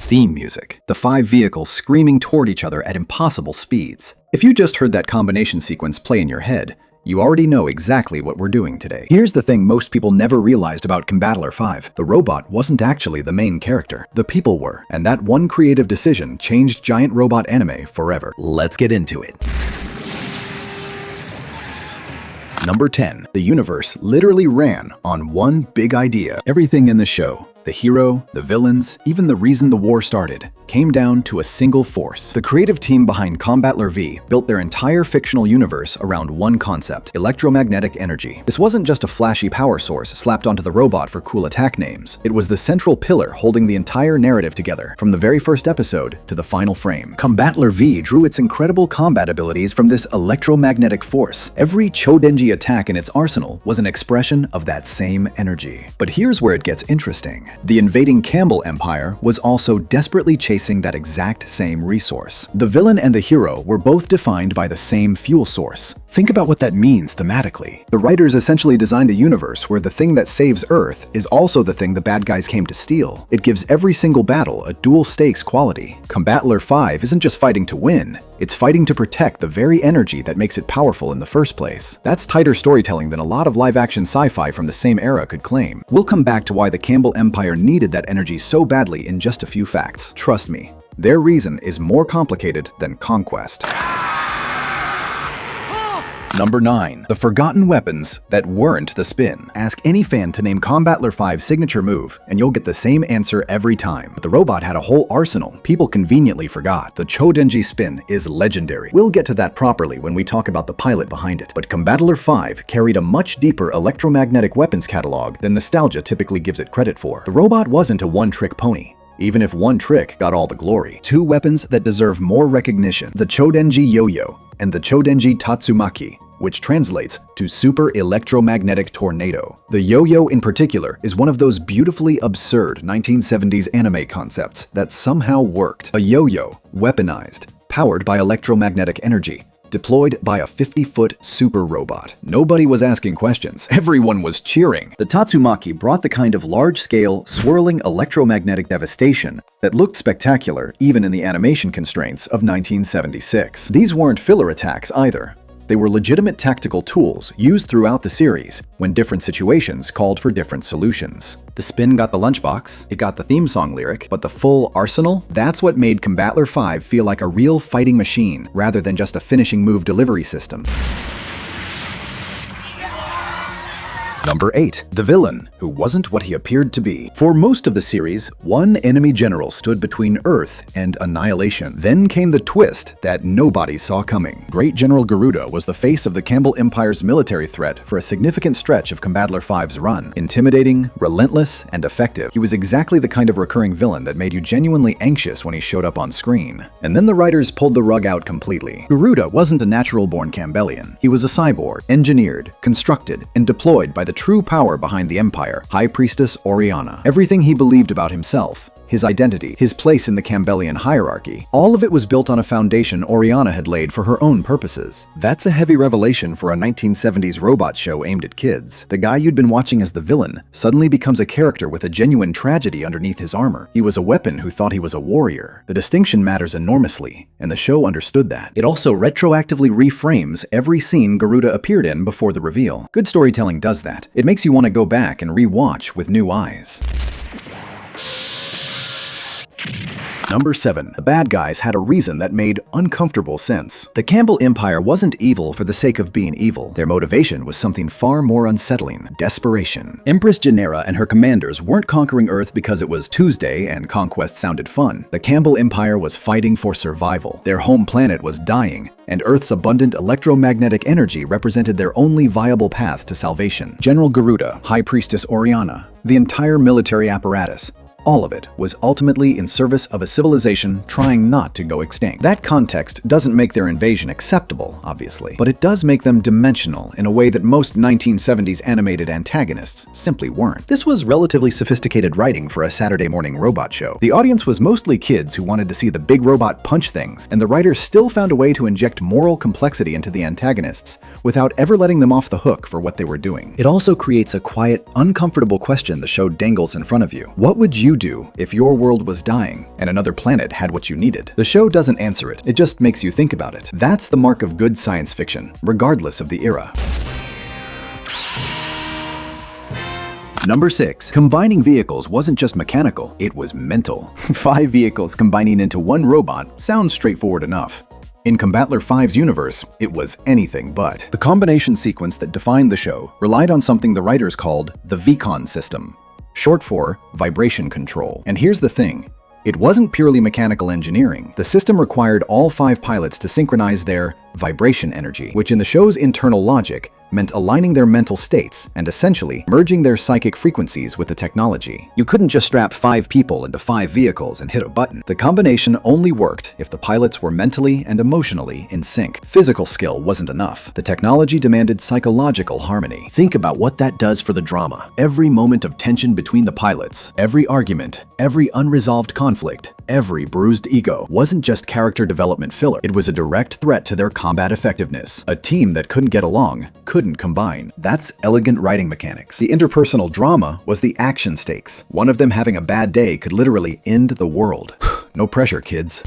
theme music. The 5 vehicles screaming toward each other at impossible speeds. If you just heard that combination sequence play in your head, you already know exactly what we're doing today. Here's the thing most people never realized about Combattler V. The robot wasn't actually the main character. The people were, and that one creative decision changed giant robot anime forever. Let's get into it. Number 10. The universe literally ran on one big idea. Everything in the show, the hero, the villains, even the reason the war started, came down to a single force. The creative team behind Combattler V built their entire fictional universe around one concept: electromagnetic energy. This wasn't just a flashy power source slapped onto the robot for cool attack names. It was the central pillar holding the entire narrative together, from the very first episode to the final frame. Combattler V drew its incredible combat abilities from this electromagnetic force. Every Chodenji attack in its arsenal was an expression of that same energy. But here's where it gets interesting. The invading Campbell Empire was also desperately chasing that exact same resource. The villain and the hero were both defined by the same fuel source. Think about what that means thematically. The writers essentially designed a universe where the thing that saves Earth is also the thing the bad guys came to steal. It gives every single battle a dual stakes quality. Combattler V isn't just fighting to win, it's fighting to protect the very energy that makes it powerful in the first place. That's tighter storytelling than a lot of live-action sci-fi from the same era could claim. We'll come back to why the Campbell Empire needed that energy so badly in just a few facts. Trust me, their reason is more complicated than conquest. Number 9. The forgotten weapons that weren't the spin. Ask any fan to name Combattler V's signature move, and you'll get the same answer every time. But the robot had a whole arsenal people conveniently forgot. The Chodenji spin is legendary. We'll get to that properly when we talk about the pilot behind it. But Combattler V carried a much deeper electromagnetic weapons catalog than nostalgia typically gives it credit for. The robot wasn't a one-trick pony, even if one trick got all the glory. 2 weapons that deserve more recognition: the Chodenji Yo-Yo and the Chodenji Tatsumaki, which translates to Super Electromagnetic Tornado. The yo-yo in particular is one of those beautifully absurd 1970s anime concepts that somehow worked. A yo-yo, weaponized, powered by electromagnetic energy, deployed by a 50-foot super robot. Nobody was asking questions. Everyone was cheering. The Tatsumaki brought the kind of large-scale, swirling electromagnetic devastation that looked spectacular even in the animation constraints of 1976. These weren't filler attacks either. They were legitimate tactical tools used throughout the series when different situations called for different solutions. The spin got the lunchbox, it got the theme song lyric, but the full arsenal? That's what made Combattler V feel like a real fighting machine rather than just a finishing move delivery system. Number 8. The villain, who wasn't what he appeared to be. For most of the series, one enemy general stood between Earth and annihilation. Then came the twist that nobody saw coming. Great General Garuda was the face of the Campbell Empire's military threat for a significant stretch of Combattler V's run. Intimidating, relentless, and effective, he was exactly the kind of recurring villain that made you genuinely anxious when he showed up on screen. And then the writers pulled the rug out completely. Garuda wasn't a natural-born Campbellian. He was a cyborg, engineered, constructed, and deployed by the true power behind the Empire, High Priestess Oriana. Everything he believed about himself, his identity, his place in the Campbellian hierarchy, all of it was built on a foundation Oriana had laid for her own purposes. That's a heavy revelation for a 1970s robot show aimed at kids. The guy you'd been watching as the villain suddenly becomes a character with a genuine tragedy underneath his armor. He was a weapon who thought he was a warrior. The distinction matters enormously, and the show understood that. It also retroactively reframes every scene Garuda appeared in before the reveal. Good storytelling does that. It makes you want to go back and re-watch with new eyes. Number 7. The bad guys had a reason that made uncomfortable sense. The Campbell Empire wasn't evil for the sake of being evil. Their motivation was something far more unsettling: desperation. Empress Genera and her commanders weren't conquering Earth because it was Tuesday and conquest sounded fun. The Campbell Empire was fighting for survival. Their home planet was dying, and Earth's abundant electromagnetic energy represented their only viable path to salvation. General Garuda, High Priestess Oriana, the entire military apparatus, all of it was ultimately in service of a civilization trying not to go extinct. That context doesn't make their invasion acceptable, obviously, but it does make them dimensional in a way that most 1970s animated antagonists simply weren't. This was relatively sophisticated writing for a Saturday morning robot show. The audience was mostly kids who wanted to see the big robot punch things, and the writers still found a way to inject moral complexity into the antagonists without ever letting them off the hook for what they were doing. It also creates a quiet, uncomfortable question the show dangles in front of you. What would you you do if your world was dying and another planet had what you needed? The show doesn't answer it, it just makes you think about it. That's the mark of good science fiction, regardless of the era. Number 6. Combining vehicles wasn't just mechanical, it was mental. 5 vehicles combining into one robot sounds straightforward enough. In Combattler V's universe, it was anything but. The combination sequence that defined the show relied on something the writers called the VCon system, short for vibration control. And here's the thing. It wasn't purely mechanical engineering. The system required all 5 pilots to synchronize their vibration energy, which in the show's internal logic meant aligning their mental states and essentially merging their psychic frequencies with the technology. You couldn't just strap 5 people into 5 vehicles and hit a button. The combination only worked if the pilots were mentally and emotionally in sync. Physical skill wasn't enough. The technology demanded psychological harmony. Think about what that does for the drama. Every moment of tension between the pilots, every argument, every unresolved conflict, every bruised ego wasn't just character development filler. It was a direct threat to their combat effectiveness. A team that couldn't get along couldn't combine. That's elegant writing mechanics. The interpersonal drama was the action stakes. One of them having a bad day could literally end the world. No pressure, kids.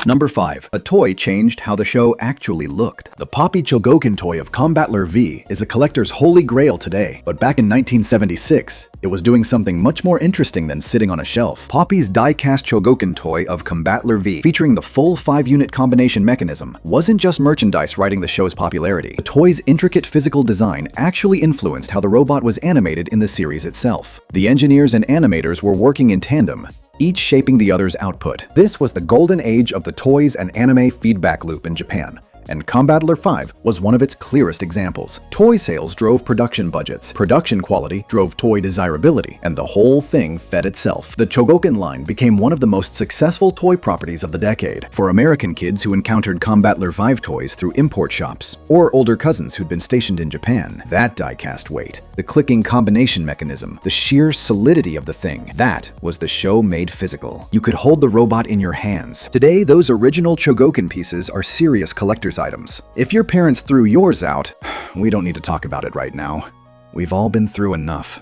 Number 5. A toy changed how the show actually looked. The Poppy Chogokin toy of Combattler V is a collector's holy grail today, but back in 1976, it was doing something much more interesting than sitting on a shelf. Poppy's die-cast Chogokin toy of Combattler V, featuring the full 5-unit combination mechanism, wasn't just merchandise riding the show's popularity. The toy's intricate physical design actually influenced how the robot was animated in the series itself. The engineers and animators were working in tandem, each shaping the other's output. This was the golden age of the toys and anime feedback loop in Japan, and Combattler V was one of its clearest examples. Toy sales drove production budgets, production quality drove toy desirability, and the whole thing fed itself. The Chogokin line became one of the most successful toy properties of the decade. For American kids who encountered Combattler V toys through import shops, or older cousins who'd been stationed in Japan, that die-cast weight, the clicking combination mechanism, the sheer solidity of the thing, that was the show made physical. You could hold the robot in your hands. Today, those original Chogokin pieces are serious collector's items. If your parents threw yours out, we don't need to talk about it right now. We've all been through enough.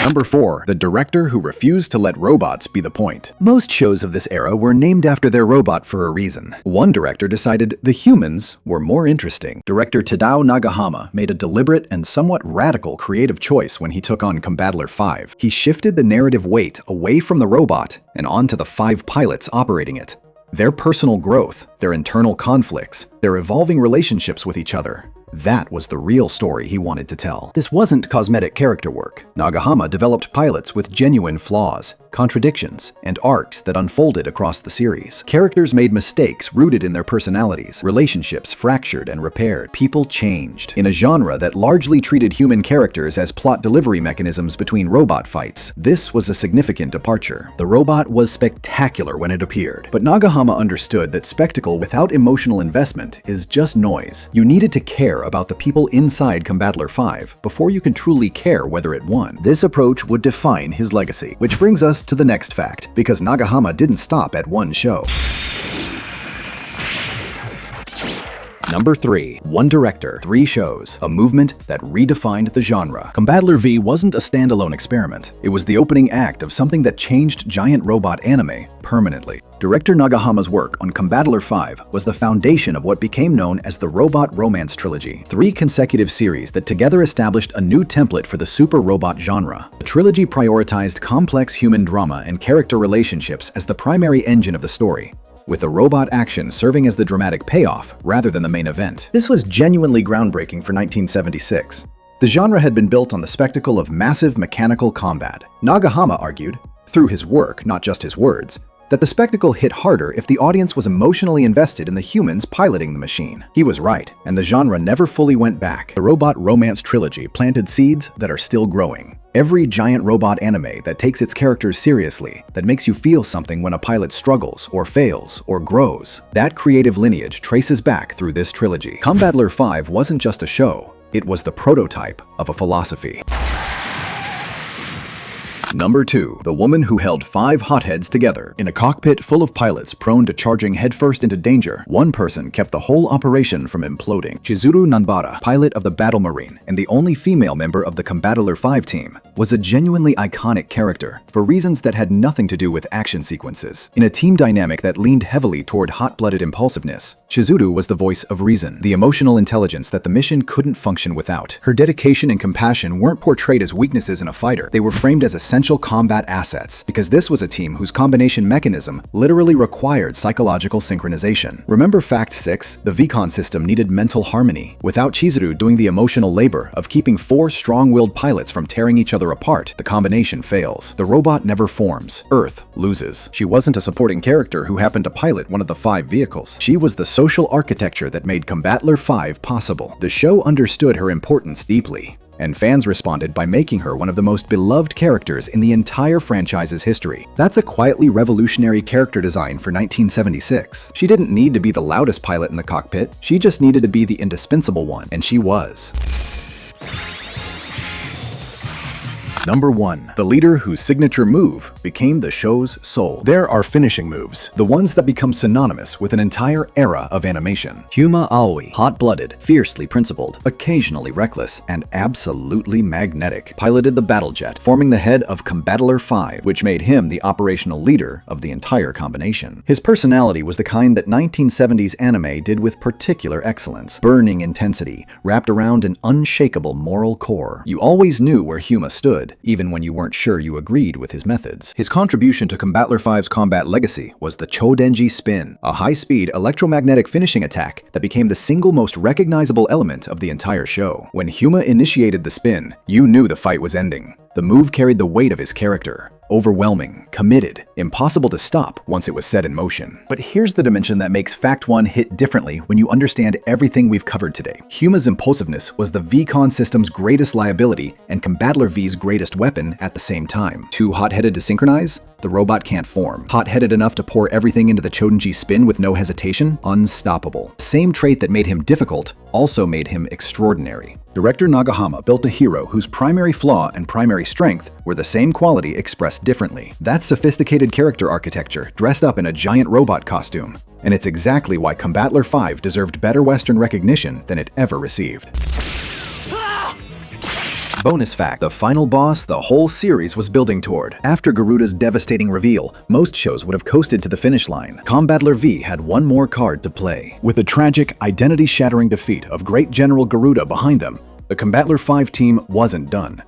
Number 4. The director who refused to let robots be the point. Most shows of this era were named after their robot for a reason. One director decided the humans were more interesting. Director Tadao Nagahama made a deliberate and somewhat radical creative choice when he took on Combattler V. He shifted the narrative weight away from the robot and onto the 5 pilots operating it. Their personal growth, their internal conflicts, their evolving relationships with each other. That was the real story he wanted to tell. This wasn't cosmetic character work. Nagahama developed pilots with genuine flaws, contradictions, and arcs that unfolded across the series. Characters made mistakes rooted in their personalities, relationships fractured and repaired, people changed. In a genre that largely treated human characters as plot delivery mechanisms between robot fights, this was a significant departure. The robot was spectacular when it appeared, but Nagahama understood that spectacle without emotional investment is just noise. You needed to care about the people inside Combattler V before you can truly care whether it won. This approach would define his legacy, which brings us to the next fact, because Nagahama didn't stop at one show. Number 3. One director, 3 shows, a movement that redefined the genre. Combattler V wasn't a standalone experiment. It was the opening act of something that changed giant robot anime permanently. Director Nagahama's work on Combattler V was the foundation of what became known as the Robot Romance Trilogy, 3 consecutive series that together established a new template for the super robot genre. The trilogy prioritized complex human drama and character relationships as the primary engine of the story, with the robot action serving as the dramatic payoff rather than the main event. This was genuinely groundbreaking for 1976. The genre had been built on the spectacle of massive mechanical combat. Nagahama argued, through his work, not just his words, that the spectacle hit harder if the audience was emotionally invested in the humans piloting the machine. He was right, and the genre never fully went back. The Robot Romance Trilogy planted seeds that are still growing. Every giant robot anime that takes its characters seriously, that makes you feel something when a pilot struggles, or fails, or grows, that creative lineage traces back through this trilogy. Combattler V wasn't just a show, it was the prototype of a philosophy. Number 2. The woman who held 5 hotheads together. In a cockpit full of pilots prone to charging headfirst into danger, one person kept the whole operation from imploding. Chisuru, pilot of the Battle Marine and the only female member of the Combattler V team, was a genuinely iconic character for reasons that had nothing to do with action sequences. In a team dynamic that leaned heavily toward hot-blooded impulsiveness, Chisuru was the voice of reason, the emotional intelligence that the mission couldn't function without. Her dedication and compassion weren't portrayed as weaknesses in a fighter, they were framed as essential combat assets, because this was a team whose combination mechanism literally required psychological synchronization. Remember Fact 6? The VCon system needed mental harmony. Without Chisuru doing the emotional labor of keeping 4 strong-willed pilots from tearing each other apart, the combination fails. The robot never forms. Earth loses. She wasn't a supporting character who happened to pilot one of the 5 vehicles. She was the social architecture that made Combattler V possible. The show understood her importance deeply, and fans responded by making her one of the most beloved characters in the entire franchise's history. That's a quietly revolutionary character design for 1976. She didn't need to be the loudest pilot in the cockpit, she just needed to be the indispensable one, and she was. Number 1. The leader whose signature move became the show's soul. There are finishing moves, the ones that become synonymous with an entire era of animation. Huma Aoi, hot-blooded, fiercely principled, occasionally reckless, and absolutely magnetic, piloted the battle jet, forming the head of Combattler V, which made him the operational leader of the entire combination. His personality was the kind that 1970s anime did with particular excellence, burning intensity, wrapped around an unshakable moral core. You always knew where Huma stood, even when you weren't sure you agreed with his methods. His contribution to Combattler V's combat legacy was the Chodenji Spin, a high-speed electromagnetic finishing attack that became the single most recognizable element of the entire show. When Huma initiated the spin, you knew the fight was ending. The move carried the weight of his character. Overwhelming, committed, impossible to stop once it was set in motion. But here's the dimension that makes Fact 1 hit differently when you understand everything we've covered today. Huma's impulsiveness was the VCon system's greatest liability and Combattler V's greatest weapon at the same time. Too hot-headed to synchronize? The robot can't form. Hot-headed enough to pour everything into the Chodenji Spin with no hesitation? Unstoppable. Same trait that made him difficult also made him extraordinary. Director Nagahama built a hero whose primary flaw and primary strength were the same quality expressed differently. That's sophisticated character architecture dressed up in a giant robot costume. And it's exactly why Combattler V deserved better Western recognition than it ever received. Bonus fact, the final boss the whole series was building toward. After Garuda's devastating reveal, most shows would have coasted to the finish line. Combattler V had one more card to play. With the tragic, identity-shattering defeat of Great General Garuda behind them, the Combattler V team wasn't done.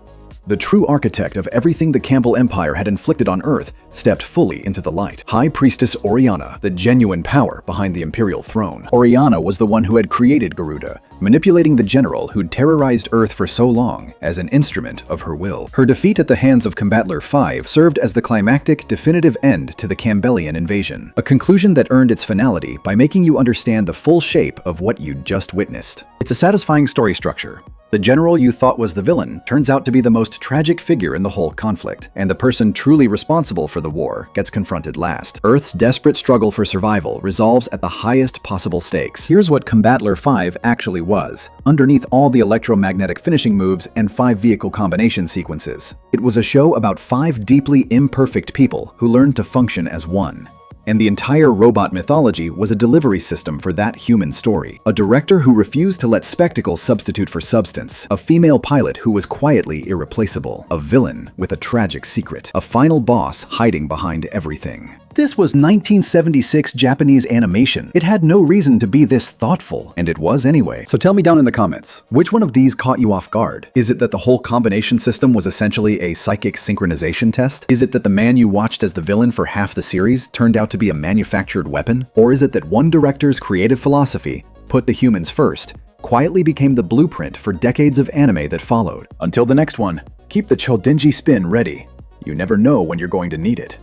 The true architect of everything the Campbell Empire had inflicted on Earth stepped fully into the light. High Priestess Oriana, the genuine power behind the Imperial throne. Oriana was the one who had created Garuda, manipulating the general who'd terrorized Earth for so long as an instrument of her will. Her defeat at the hands of Combattler V served as the climactic, definitive end to the Campbellian invasion, a conclusion that earned its finality by making you understand the full shape of what you'd just witnessed. It's a satisfying story structure. The general you thought was the villain turns out to be the most tragic figure in the whole conflict, and the person truly responsible for the war gets confronted last. Earth's desperate struggle for survival resolves at the highest possible stakes. Here's what Combattler V actually was, underneath all the electromagnetic finishing moves and 5 vehicle combination sequences. It was a show about 5 deeply imperfect people who learned to function as one. And the entire robot mythology was a delivery system for that human story. A director who refused to let spectacle substitute for substance. A female pilot who was quietly irreplaceable. A villain with a tragic secret. A final boss hiding behind everything. This was 1976 Japanese animation. It had no reason to be this thoughtful, and it was anyway. So tell me down in the comments, which one of these caught you off guard? Is it that the whole combination system was essentially a psychic synchronization test? Is it that the man you watched as the villain for half the series turned out to be a manufactured weapon? Or is it that one director's creative philosophy, put the humans first, quietly became the blueprint for decades of anime that followed? Until the next one, keep the Chodenji Spin ready. You never know when you're going to need it.